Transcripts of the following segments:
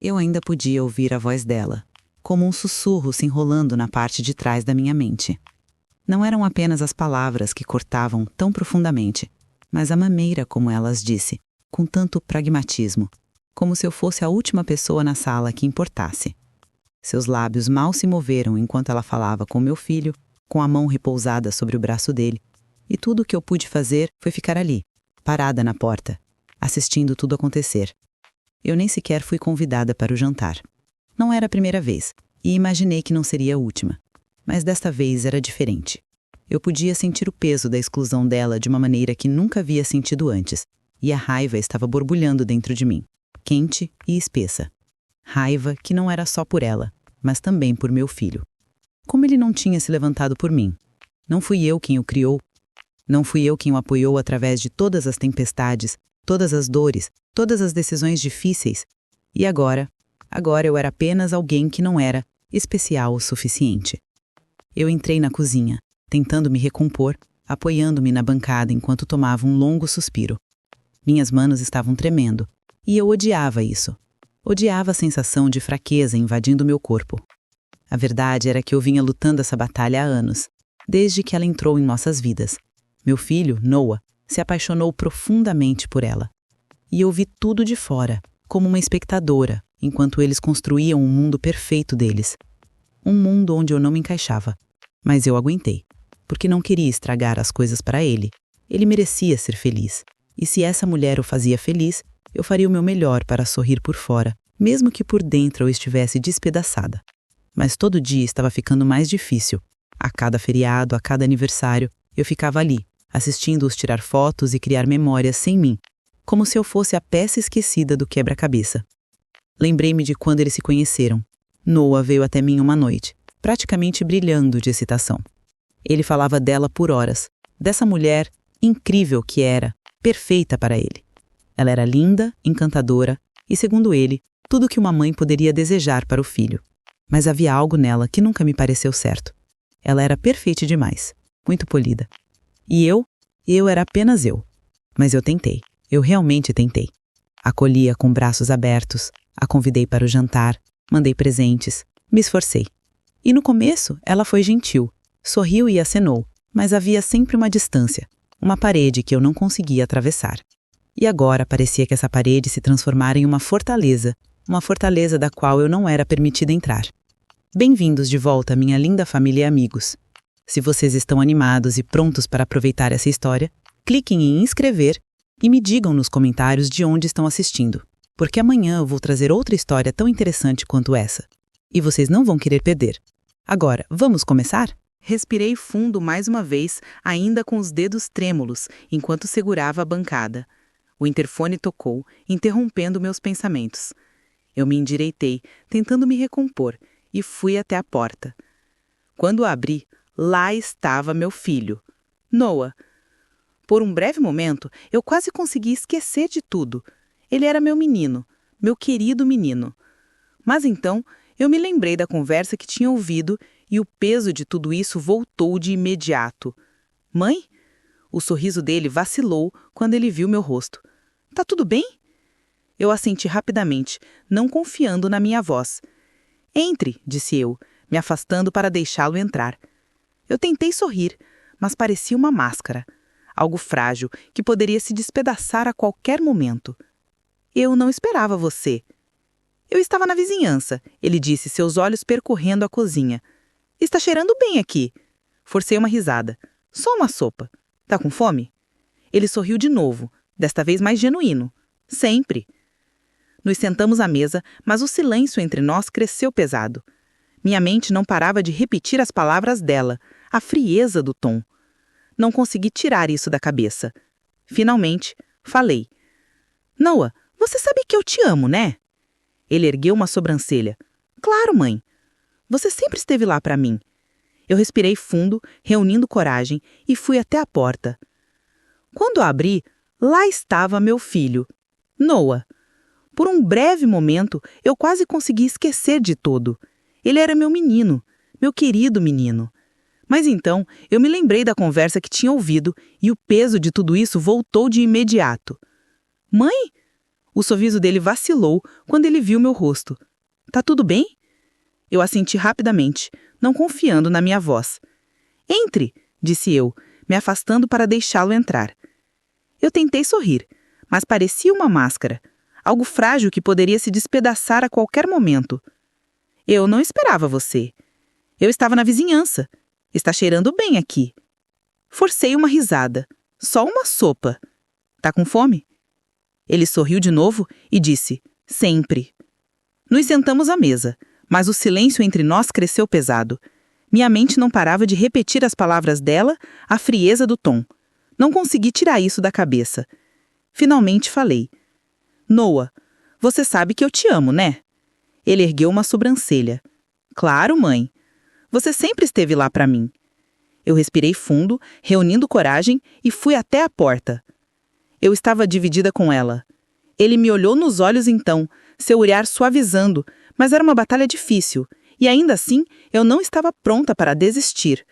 Eu ainda podia ouvir a voz dela, como um sussurro se enrolando na parte de trás da minha mente. Não eram apenas as palavras que cortavam tão profundamente, mas a maneira como ela as disse, com tanto pragmatismo, como se eu fosse a última pessoa na sala que importasse. Seus lábios mal se moveram enquanto ela falava com meu filho, com a mão repousada sobre o braço dele, e tudo o que eu pude fazer foi ficar ali, parada na porta, assistindo tudo acontecer. Eu nem sequer fui convidada para o jantar. Não era a primeira vez, e imaginei que não seria a última. Mas desta vez era diferente. Eu podia sentir o peso da exclusão dela de uma maneira que nunca havia sentido antes, e a raiva estava borbulhando dentro de mim, quente e espessa. Raiva que não era só por ela, mas também por meu filho. Como ele não tinha se levantado por mim? Não fui eu quem o criou? Não fui eu quem o apoiou através de todas as tempestades, todas as dores, todas as decisões difíceis? E agora eu era apenas alguém que não era especial o suficiente. Eu entrei na cozinha, tentando me recompor, apoiando-me na bancada enquanto tomava um longo suspiro. Minhas manos estavam tremendo, e eu odiava isso. Odiava a sensação de fraqueza invadindo meu corpo. A verdade era que eu vinha lutando essa batalha há anos, desde que ela entrou em nossas vidas. Meu filho, Noah, se apaixonou profundamente por ela. E eu vi tudo de fora, como uma espectadora, enquanto eles construíam um mundo perfeito deles. Um mundo onde eu não me encaixava. Mas eu aguentei, porque não queria estragar as coisas para ele. Ele merecia ser feliz. E se essa mulher o fazia feliz, eu faria o meu melhor para sorrir por fora, mesmo que por dentro eu estivesse despedaçada. Mas todo dia estava ficando mais difícil. A cada feriado, a cada aniversário, eu ficava ali, assistindo-os tirar fotos e criar memórias sem mim, como se eu fosse a peça esquecida do quebra-cabeça. Lembrei-me de quando eles se conheceram. Noah veio até mim uma noite, praticamente brilhando de excitação. Ele falava dela por horas, dessa mulher incrível que era, perfeita para ele. Ela era linda, encantadora e, segundo ele, tudo o que uma mãe poderia desejar para o filho. Mas havia algo nela que nunca me pareceu certo. Ela era perfeita demais, muito polida. E eu era apenas eu. Mas eu tentei, eu realmente tentei. Acolhi-a com braços abertos, a convidei para o jantar, mandei presentes, me esforcei. E no começo ela foi gentil, sorriu e acenou, mas havia sempre uma distância, uma parede que eu não conseguia atravessar. E agora parecia que essa parede se transformara em uma fortaleza da qual eu não era permitida entrar. Bem-vindos de volta, minha linda família e amigos. Se vocês estão animados e prontos para aproveitar essa história, cliquem em inscrever e me digam nos comentários de onde estão assistindo, porque amanhã eu vou trazer outra história tão interessante quanto essa. E vocês não vão querer perder. Agora, vamos começar? Respirei fundo mais uma vez, ainda com os dedos trêmulos, enquanto segurava a bancada. O interfone tocou, interrompendo meus pensamentos. Eu me endireitei, tentando me recompor, e fui até a porta. Quando a abri, lá estava meu filho, Noah. Por um breve momento, eu quase consegui esquecer de tudo. Ele era meu menino, meu querido menino. Mas então, eu me lembrei da conversa que tinha ouvido e o peso de tudo isso voltou de imediato. Mãe? O sorriso dele vacilou quando ele viu meu rosto. Tá tudo bem? Eu assenti rapidamente, não confiando na minha voz. Entre, disse eu, me afastando para deixá-lo entrar. Eu tentei sorrir, mas parecia uma máscara. Algo frágil, que poderia se despedaçar a qualquer momento. Eu não esperava você. Eu estava na vizinhança, ele disse, seus olhos percorrendo a cozinha. Está cheirando bem aqui. Forcei uma risada. Só uma sopa. Tá com fome? Ele sorriu de novo, desta vez mais genuíno. Sempre. Nos sentamos à mesa, mas o silêncio entre nós cresceu pesado. Minha mente não parava de repetir as palavras dela, a frieza do tom. Não consegui tirar isso da cabeça. Finalmente, falei. Noah, você sabe que eu te amo, né? Ele ergueu uma sobrancelha. Claro, mãe. Você sempre esteve lá para mim. Eu respirei fundo, reunindo coragem, e fui até a porta. Quando a abri, lá estava meu filho, Noah. Por um breve momento, eu quase consegui esquecer de tudo. Ele era meu menino, meu querido menino. Mas então, eu me lembrei da conversa que tinha ouvido e o peso de tudo isso voltou de imediato. Mãe? O sorriso dele vacilou quando ele viu meu rosto. Tá tudo bem? Eu assenti rapidamente, não confiando na minha voz. Entre, disse eu, me afastando para deixá-lo entrar. Eu tentei sorrir, mas parecia uma máscara, algo frágil que poderia se despedaçar a qualquer momento. Eu não esperava você. Eu estava na vizinhança. Está cheirando bem aqui. Forcei uma risada. Só uma sopa. Tá com fome? Ele sorriu de novo e disse, sempre. Nos sentamos à mesa, mas o silêncio entre nós cresceu pesado. Minha mente não parava de repetir as palavras dela, a frieza do tom. Não consegui tirar isso da cabeça. Finalmente falei. Noah, você sabe que eu te amo, né? Ele ergueu uma sobrancelha. Claro, mãe. Você sempre esteve lá para mim. Eu respirei fundo, reunindo coragem, e fui até a porta. Eu estava dividida com ela. Ele me olhou nos olhos então, seu olhar suavizando, mas era uma batalha difícil, e ainda assim eu não estava pronta para desistir.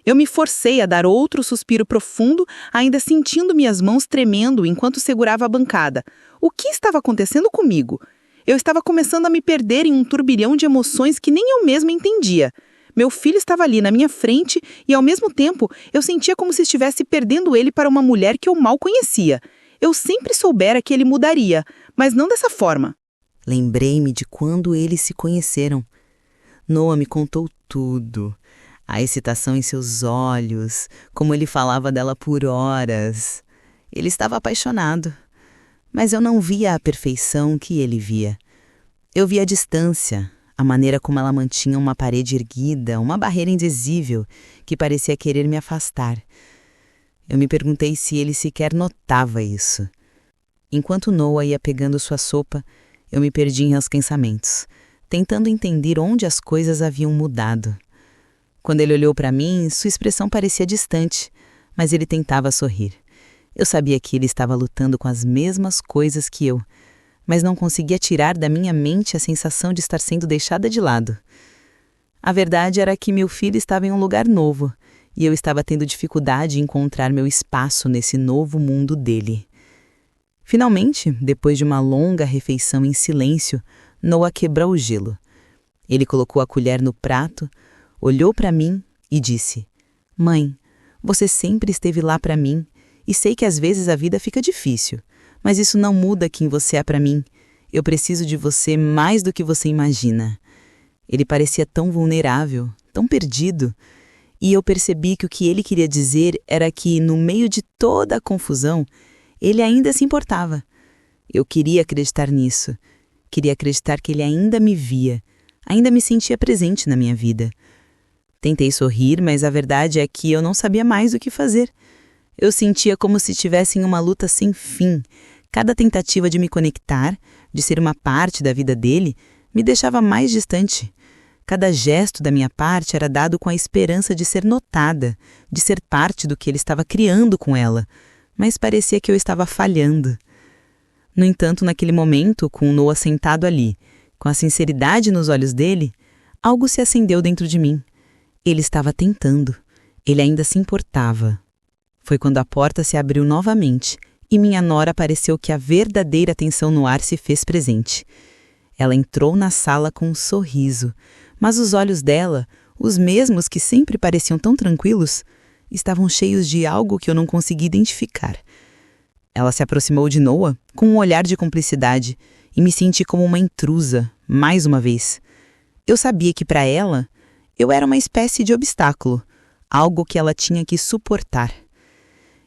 Eu me forcei a dar outro suspiro profundo, ainda sentindo minhas mãos tremendo enquanto segurava a bancada. O que estava acontecendo comigo? Eu estava começando a me perder em um turbilhão de emoções que nem eu mesma entendia. Meu filho estava ali na minha frente e, ao mesmo tempo, eu sentia como se estivesse perdendo ele para uma mulher que eu mal conhecia. Eu sempre soubera que ele mudaria, mas não dessa forma. Lembrei-me de quando eles se conheceram. Noah me contou tudo. A excitação em seus olhos, como ele falava dela por horas. Ele estava apaixonado, mas eu não via a perfeição que ele via. Eu via a distância, a maneira como ela mantinha uma parede erguida, uma barreira indizível que parecia querer me afastar. Eu me perguntei se ele sequer notava isso. Enquanto Noah ia pegando sua sopa, eu me perdi em meus pensamentos, tentando entender onde as coisas haviam mudado. Quando ele olhou para mim, sua expressão parecia distante, mas ele tentava sorrir. Eu sabia que ele estava lutando com as mesmas coisas que eu, mas não conseguia tirar da minha mente a sensação de estar sendo deixada de lado. A verdade era que meu filho estava em um lugar novo, e eu estava tendo dificuldade em encontrar meu espaço nesse novo mundo dele. Finalmente, depois de uma longa refeição em silêncio, Noah quebrou o gelo. Ele colocou a colher no prato, olhou para mim e disse: Mãe, você sempre esteve lá para mim, e sei que às vezes a vida fica difícil, mas isso não muda quem você é para mim. Eu preciso de você mais do que você imagina. Ele parecia tão vulnerável, tão perdido, e eu percebi que o que ele queria dizer era que, no meio de toda a confusão, ele ainda se importava. Eu queria acreditar nisso. Queria acreditar que ele ainda me via, ainda me sentia presente na minha vida. Tentei sorrir, mas a verdade é que eu não sabia mais o que fazer. Eu sentia como se estivesse em uma luta sem fim. Cada tentativa de me conectar, de ser uma parte da vida dele, me deixava mais distante. Cada gesto da minha parte era dado com a esperança de ser notada, de ser parte do que ele estava criando com ela, mas parecia que eu estava falhando. No entanto, naquele momento, com o Noah sentado ali, com a sinceridade nos olhos dele, algo se acendeu dentro de mim. Ele estava tentando. Ele ainda se importava. Foi quando a porta se abriu novamente e minha nora pareceu que a verdadeira tensão no ar se fez presente. Ela entrou na sala com um sorriso, mas os olhos dela, os mesmos que sempre pareciam tão tranquilos, estavam cheios de algo que eu não conseguia identificar. Ela se aproximou de Noah com um olhar de cumplicidade e me senti como uma intrusa, mais uma vez. Eu sabia que para ela, eu era uma espécie de obstáculo, algo que ela tinha que suportar.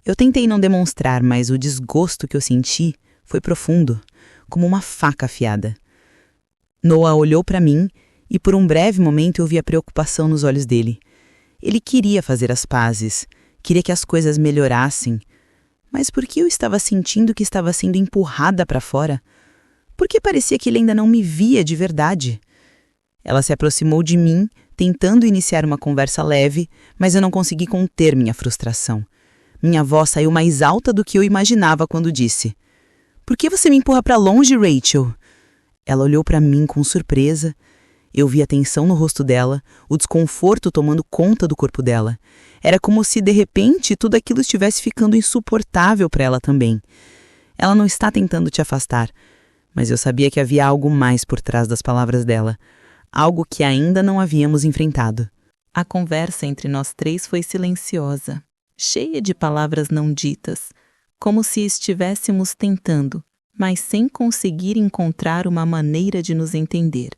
Eu tentei não demonstrar, mas o desgosto que eu senti foi profundo, como uma faca afiada. Noah olhou para mim e por um breve momento eu vi a preocupação nos olhos dele. Ele queria fazer as pazes, queria que as coisas melhorassem. Mas por que eu estava sentindo que estava sendo empurrada para fora? Por que parecia que ele ainda não me via de verdade? Ela se aproximou de mim, tentando iniciar uma conversa leve, mas eu não consegui conter minha frustração. Minha voz saiu mais alta do que eu imaginava quando disse: "Por que você me empurra para longe, Rachel?" Ela olhou para mim com surpresa. Eu vi a tensão no rosto dela, o desconforto tomando conta do corpo dela. Era como se, de repente, tudo aquilo estivesse ficando insuportável para ela também. Ela não está tentando te afastar, Mas eu sabia que havia algo mais por trás das palavras dela, algo que ainda não havíamos enfrentado. A conversa entre nós três foi silenciosa, cheia de palavras não ditas, como se estivéssemos tentando, mas sem conseguir encontrar uma maneira de nos entender.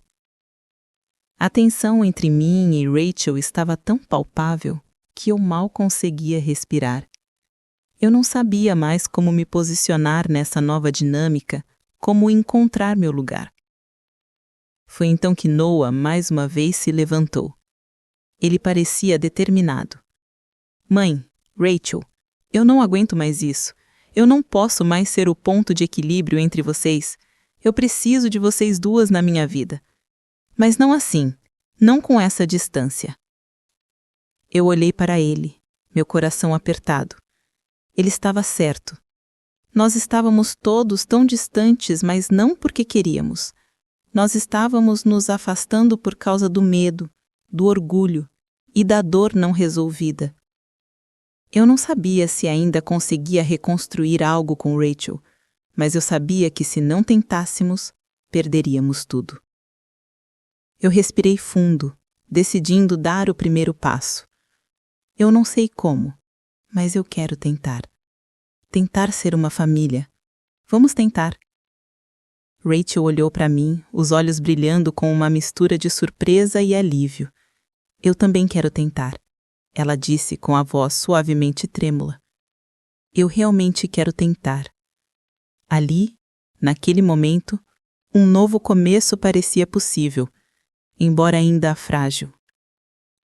A tensão entre mim e Rachel estava tão palpável que eu mal conseguia respirar. Eu não sabia mais como me posicionar nessa nova dinâmica, como encontrar meu lugar. Foi então que Noah mais uma vez se levantou. Ele parecia determinado. Mãe, Rachel, eu não aguento mais isso. Eu não posso mais ser o ponto de equilíbrio entre vocês. Eu preciso de vocês duas na minha vida. Mas não assim, não com essa distância. Eu olhei para ele, meu coração apertado. Ele estava certo. Nós estávamos todos tão distantes, mas não porque queríamos. Nós estávamos nos afastando por causa do medo, do orgulho e da dor não resolvida. Eu não sabia se ainda conseguia reconstruir algo com Rachel, mas eu sabia que se não tentássemos, perderíamos tudo. Eu respirei fundo, decidindo dar o primeiro passo. Eu não sei como, mas eu quero tentar. Tentar ser uma família. Vamos tentar. Rachel olhou para mim, os olhos brilhando com uma mistura de surpresa e alívio. Eu também quero tentar, ela disse com a voz suavemente trêmula. Eu realmente quero tentar. Ali, naquele momento, um novo começo parecia possível, embora ainda frágil.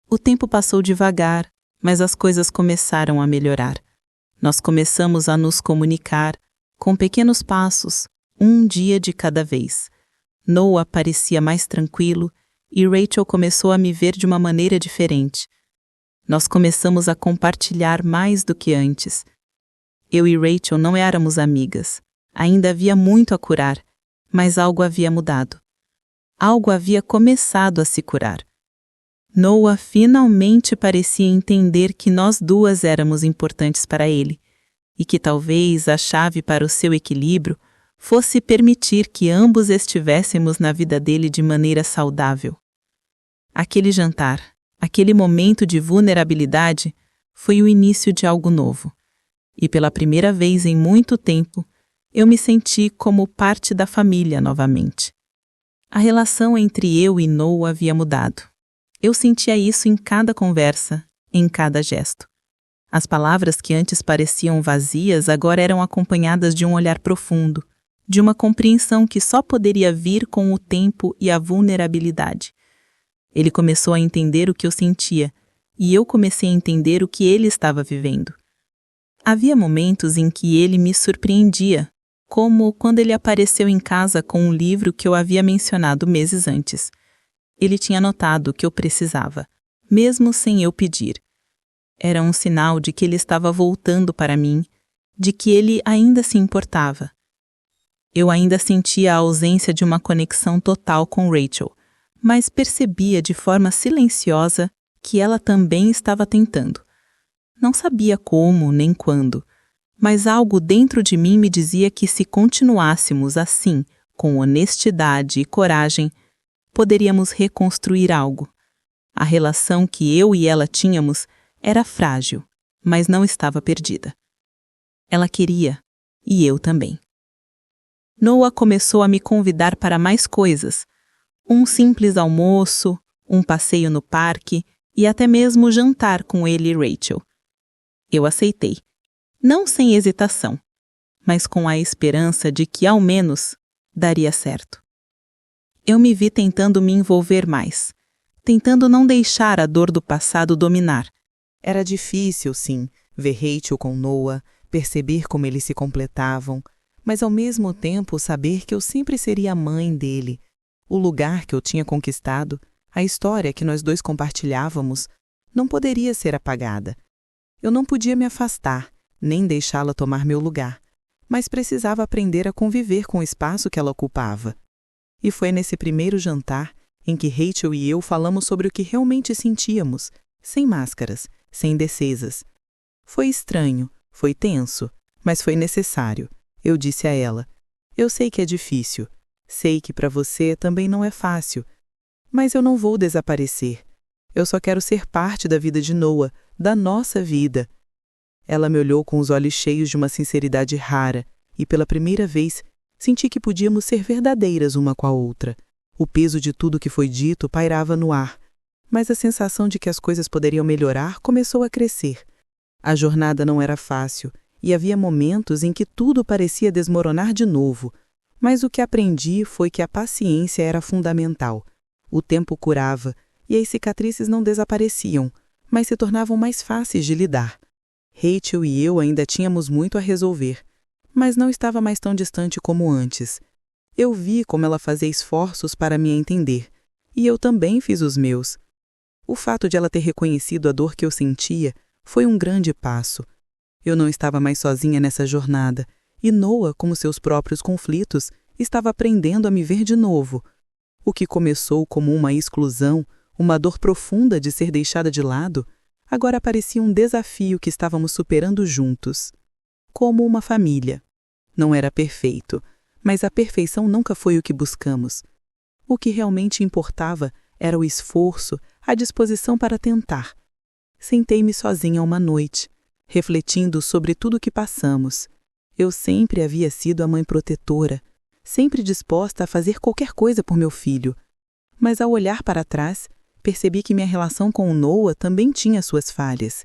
O tempo passou devagar, mas as coisas começaram a melhorar. Nós começamos a nos comunicar, com pequenos passos, um dia de cada vez. Noah parecia mais tranquilo e Rachel começou a me ver de uma maneira diferente. Nós começamos a compartilhar mais do que antes. Eu e Rachel não éramos amigas. Ainda havia muito a curar, mas algo havia mudado. Algo havia começado a se curar. Noah finalmente parecia entender que nós duas éramos importantes para ele e que talvez a chave para o seu equilíbrio fosse permitir que ambos estivéssemos na vida dele de maneira saudável. Aquele jantar, aquele momento de vulnerabilidade, foi o início de algo novo. E pela primeira vez em muito tempo, eu me senti como parte da família novamente. A relação entre eu e Noah havia mudado. Eu sentia isso em cada conversa, em cada gesto. As palavras que antes pareciam vazias agora eram acompanhadas de um olhar profundo, de uma compreensão que só poderia vir com o tempo e a vulnerabilidade. Ele começou a entender o que eu sentia, e eu comecei a entender o que ele estava vivendo. Havia momentos em que ele me surpreendia, como quando ele apareceu em casa com um livro que eu havia mencionado meses antes. Ele tinha notado o que eu precisava, mesmo sem eu pedir. Era um sinal de que ele estava voltando para mim, de que ele ainda se importava. Eu ainda sentia a ausência de uma conexão total com Rachel, mas percebia de forma silenciosa que ela também estava tentando. Não sabia como nem quando, mas algo dentro de mim me dizia que se continuássemos assim, com honestidade e coragem, poderíamos reconstruir algo. A relação que eu e ela tínhamos era frágil, mas não estava perdida. Ela queria, e eu também. Noah começou a me convidar para mais coisas. Um simples almoço, um passeio no parque e até mesmo jantar com ele e Rachel. Eu aceitei, não sem hesitação, mas com a esperança de que, ao menos, daria certo. Eu me vi tentando me envolver mais, tentando não deixar a dor do passado dominar. Era difícil, sim, ver Rachel com Noah, perceber como eles se completavam, mas ao mesmo tempo saber que eu sempre seria a mãe dele. O lugar que eu tinha conquistado, a história que nós dois compartilhávamos, não poderia ser apagada. Eu não podia me afastar, nem deixá-la tomar meu lugar, mas precisava aprender a conviver com o espaço que ela ocupava. E foi nesse primeiro jantar em que Rachel e eu falamos sobre o que realmente sentíamos, sem máscaras, sem defesas. Foi estranho, foi tenso, mas foi necessário. Eu disse a ela: Eu sei que é difícil. Sei que para você também não é fácil. Mas eu não vou desaparecer. Eu só quero ser parte da vida de Noah, da nossa vida. Ela me olhou com os olhos cheios de uma sinceridade rara e, pela primeira vez, senti que podíamos ser verdadeiras uma com a outra. O peso de tudo que foi dito pairava no ar, mas a sensação de que as coisas poderiam melhorar começou a crescer. A jornada não era fácil e havia momentos em que tudo parecia desmoronar de novo, mas o que aprendi foi que a paciência era fundamental. O tempo curava e as cicatrizes não desapareciam, mas se tornavam mais fáceis de lidar. Rachel e eu ainda tínhamos muito a resolver, mas não estava mais tão distante como antes. Eu vi como ela fazia esforços para me entender, e eu também fiz os meus. O fato de ela ter reconhecido a dor que eu sentia foi um grande passo. Eu não estava mais sozinha nessa jornada, e Noah, com seus próprios conflitos, estava aprendendo a me ver de novo. O que começou como uma exclusão, uma dor profunda de ser deixada de lado, agora parecia um desafio que estávamos superando juntos. Como uma família. Não era perfeito, mas a perfeição nunca foi o que buscamos. O que realmente importava era o esforço, a disposição para tentar. Sentei-me sozinha uma noite, refletindo sobre tudo o que passamos. Eu sempre havia sido a mãe protetora, sempre disposta a fazer qualquer coisa por meu filho. Mas ao olhar para trás, percebi que minha relação com o Noah também tinha suas falhas.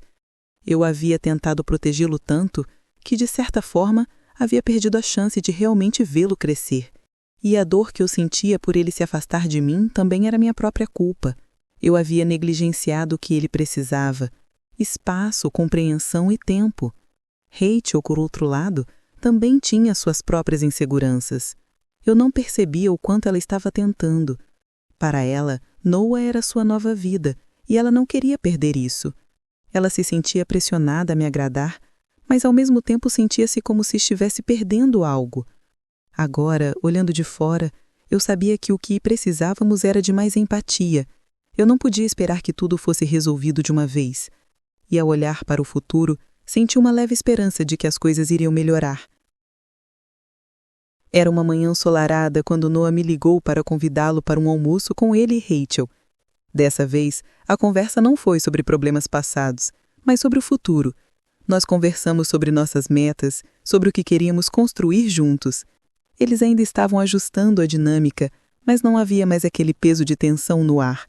Eu havia tentado protegê-lo tanto que, de certa forma, havia perdido a chance de realmente vê-lo crescer. E a dor que eu sentia por ele se afastar de mim também era minha própria culpa. Eu havia negligenciado o que ele precisava: espaço, compreensão e tempo. Rachel, por outro lado, também tinha suas próprias inseguranças. Eu não percebia o quanto ela estava tentando. Para ela, Noah era sua nova vida, e ela não queria perder isso. Ela se sentia pressionada a me agradar, mas ao mesmo tempo sentia-se como se estivesse perdendo algo. Agora, olhando de fora, eu sabia que o que precisávamos era de mais empatia. Eu não podia esperar que tudo fosse resolvido de uma vez. E ao olhar para o futuro, senti uma leve esperança de que as coisas iriam melhorar. Era uma manhã ensolarada quando Noah me ligou para convidá-lo para um almoço com ele e Rachel. Dessa vez, a conversa não foi sobre problemas passados, mas sobre o futuro. Nós conversamos sobre nossas metas, sobre o que queríamos construir juntos. Eles ainda estavam ajustando a dinâmica, mas não havia mais aquele peso de tensão no ar.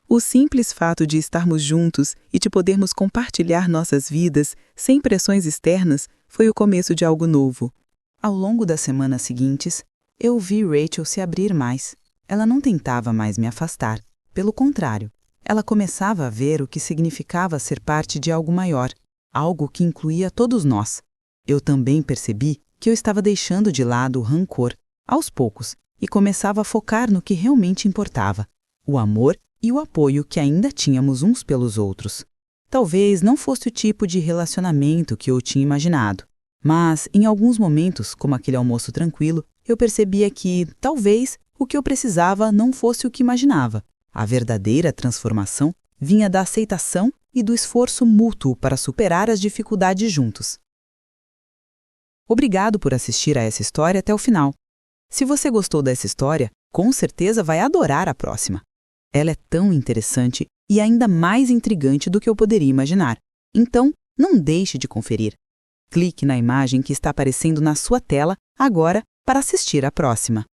O simples fato de estarmos juntos e de podermos compartilhar nossas vidas sem pressões externas foi o começo de algo novo. Ao longo das semanas seguintes, eu vi Rachel se abrir mais. Ela não tentava mais me afastar. Pelo contrário, ela começava a ver o que significava ser parte de algo maior, algo que incluía todos nós. Eu também percebi que eu estava deixando de lado o rancor, aos poucos, e começava a focar no que realmente importava: o amor e o apoio que ainda tínhamos uns pelos outros. Talvez não fosse o tipo de relacionamento que eu tinha imaginado, mas, em alguns momentos, como aquele almoço tranquilo, eu percebia que, talvez, o que eu precisava não fosse o que imaginava. A verdadeira transformação vinha da aceitação e do esforço mútuo para superar as dificuldades juntos. Obrigado por assistir a essa história até o final. Se você gostou dessa história, com certeza vai adorar a próxima. Ela é tão interessante e ainda mais intrigante do que eu poderia imaginar. Então, não deixe de conferir. Clique na imagem que está aparecendo na sua tela agora para assistir à próxima.